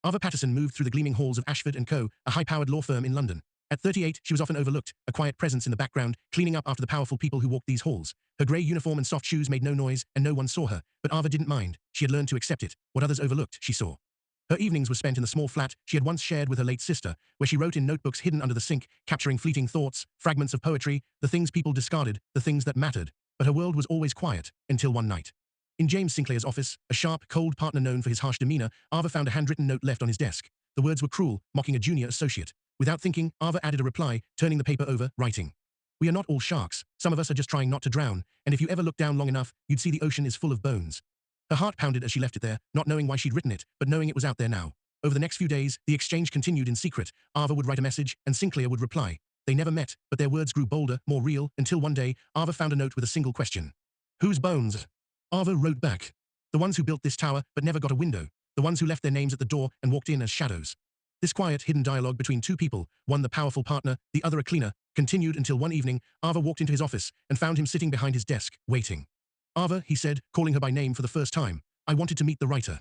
Ava Patterson moved through the gleaming halls of Ashford & Co., a high-powered law firm in London. At 38, she was often overlooked, a quiet presence in the background, cleaning up after the powerful people who walked these halls. Her grey uniform and soft shoes made no noise, and no one saw her. But Ava didn't mind. She had learned to accept it. What others overlooked, she saw. Her evenings were spent in the small flat she had once shared with her late sister, where she wrote in notebooks hidden under the sink, capturing fleeting thoughts, fragments of poetry, the things people discarded, the things that mattered. But her world was always quiet, until one night. In James Sinclair's office, a sharp, cold partner known for his harsh demeanor, Ava found a handwritten note left on his desk. The words were cruel, mocking a junior associate. Without thinking, Ava added a reply, turning the paper over, writing, "We are not all sharks. Some of us are just trying not to drown, and if you ever look down long enough, you'd see the ocean is full of bones." Her heart pounded as she left it there, not knowing why she'd written it, but knowing it was out there now. Over the next few days, the exchange continued in secret. Ava would write a message, and Sinclair would reply. They never met, but their words grew bolder, more real, until one day, Ava found a note with a single question. "Whose bones?" Ava wrote back. "The ones who built this tower, but never got a window. The ones who left their names at the door and walked in as shadows." This quiet, hidden dialogue between two people, one the powerful partner, the other a cleaner, continued until one evening, Ava walked into his office and found him sitting behind his desk, waiting. "Ava," he said, calling her by name for the first time, "I wanted to meet the writer."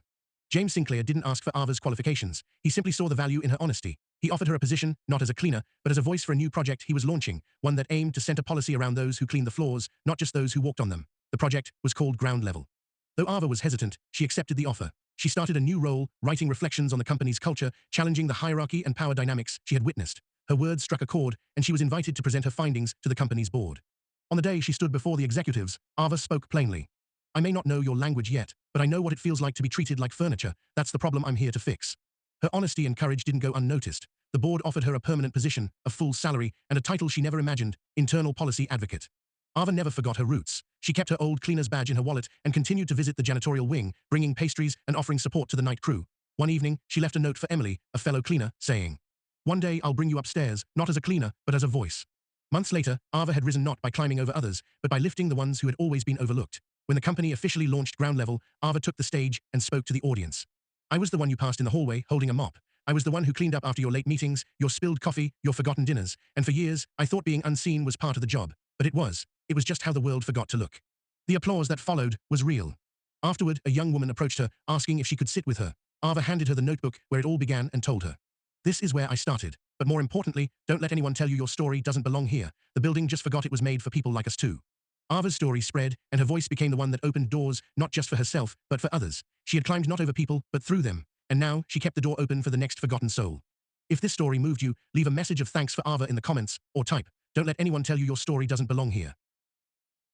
James Sinclair didn't ask for Ava's qualifications. He simply saw the value in her honesty. He offered her a position, not as a cleaner, but as a voice for a new project he was launching, one that aimed to center policy around those who cleaned the floors, not just those who walked on them. The project was called Ground Level. Though Ava was hesitant, she accepted the offer. She started a new role, writing reflections on the company's culture, challenging the hierarchy and power dynamics she had witnessed. Her words struck a chord, and she was invited to present her findings to the company's board. On the day she stood before the executives, Ava spoke plainly. "I may not know your language yet, but I know what it feels like to be treated like furniture. That's the problem I'm here to fix." Her honesty and courage didn't go unnoticed. The board offered her a permanent position, a full salary, and a title she never imagined, internal policy advocate. Ava never forgot her roots. She kept her old cleaner's badge in her wallet and continued to visit the janitorial wing, bringing pastries and offering support to the night crew. One evening, she left a note for Emily, a fellow cleaner, saying, "One day I'll bring you upstairs, not as a cleaner, but as a voice." Months later, Ava had risen not by climbing over others, but by lifting the ones who had always been overlooked. When the company officially launched Ground Level, Ava took the stage and spoke to the audience. "I was the one you passed in the hallway, holding a mop. I was the one who cleaned up after your late meetings, your spilled coffee, your forgotten dinners, and for years, I thought being unseen was part of the job. But it was. It was just how the world forgot to look." The applause that followed was real. Afterward, a young woman approached her, asking if she could sit with her. Ava handed her the notebook where it all began and told her, "This is where I started. But more importantly, don't let anyone tell you your story doesn't belong here. The building just forgot it was made for people like us too." Ava's story spread, and her voice became the one that opened doors, not just for herself, but for others. She had climbed not over people, but through them. And now, she kept the door open for the next forgotten soul. If this story moved you, leave a message of thanks for Ava in the comments, or type, "Don't let anyone tell you your story doesn't belong here."